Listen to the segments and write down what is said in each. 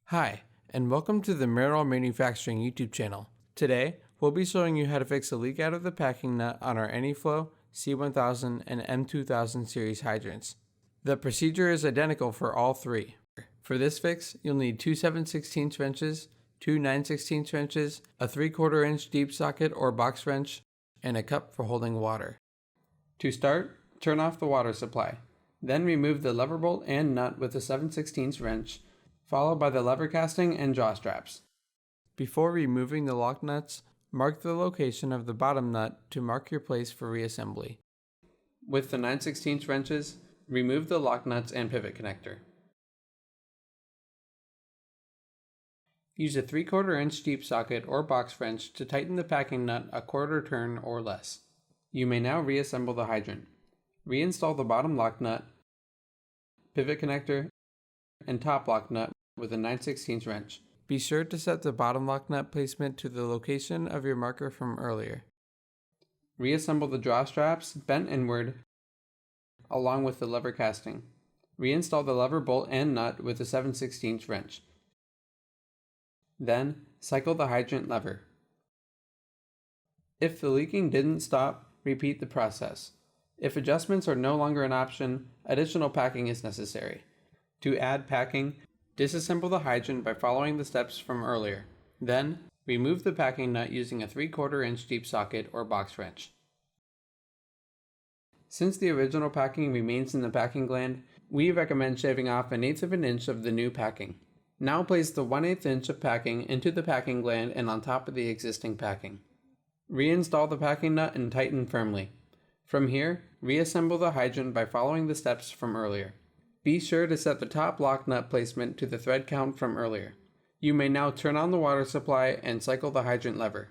Hi, and welcome to the Merrill Manufacturing YouTube channel. Today, we'll be showing you how to fix a leak out of the packing nut on our Any Flow, C-1000, and M-2000 series hydrants. The procedure is identical for all three. For this fix, you'll need two 7/16 wrenches, two 9/16 wrenches, a 3/4 inch deep socket or box wrench, and a cup for holding water. To start, turn off the water supply. Then remove the lever bolt and nut with a 7/16 wrench, followed by the lever casting and jaw straps. Before removing the lock nuts, mark the location of the bottom nut to mark your place for reassembly. With the 9/16 wrenches, remove the lock nuts and pivot connector. Use a 3/4 inch deep socket or box wrench to tighten the packing nut a quarter turn or less. You may now reassemble the hydrant. Reinstall the bottom lock nut, pivot connector, and top lock nut with a 9/16 wrench. Be sure to set the bottom lock nut placement to the location of your marker from earlier. Reassemble the jaw straps bent inward along with the lever casting. Reinstall the lever bolt and nut with a 7/16 wrench. Then, cycle the hydrant lever. If the leaking didn't stop, repeat the process. If adjustments are no longer an option, additional packing is necessary. To add packing, disassemble the hydrant by following the steps from earlier. Then, remove the packing nut using a 3/4 inch deep socket or box wrench. Since the original packing remains in the packing gland, we recommend shaving off 1/8 of an inch of the new packing. Now place the 1/8 inch of packing into the packing gland and on top of the existing packing. Reinstall the packing nut and tighten firmly. From here, reassemble the hydrant by following the steps from earlier. Be sure to set the top lock nut placement to the thread count from earlier. You may now turn on the water supply and cycle the hydrant lever.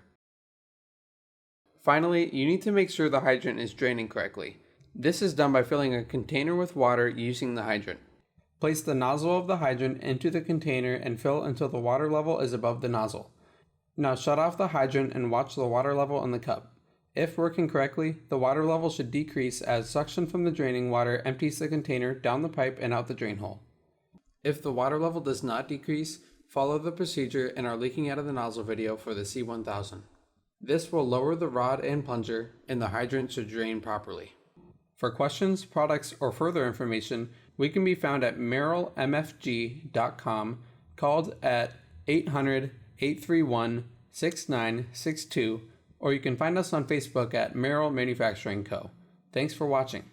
Finally, you need to make sure the hydrant is draining correctly. This is done by filling a container with water using the hydrant. Place the nozzle of the hydrant into the container and fill until the water level is above the nozzle. Now shut off the hydrant and watch the water level in the cup. If working correctly, the water level should decrease as suction from the draining water empties the container down the pipe and out the drain hole. If the water level does not decrease, follow the procedure in our leaking out of the nozzle video for the C-1000. This will lower the rod and plunger, and the hydrant should drain properly. For questions, products, or further information, we can be found at merrillmfg.com, called at 800-831-6962, or you can find us on Facebook at Merrill Manufacturing Co. Thanks for watching.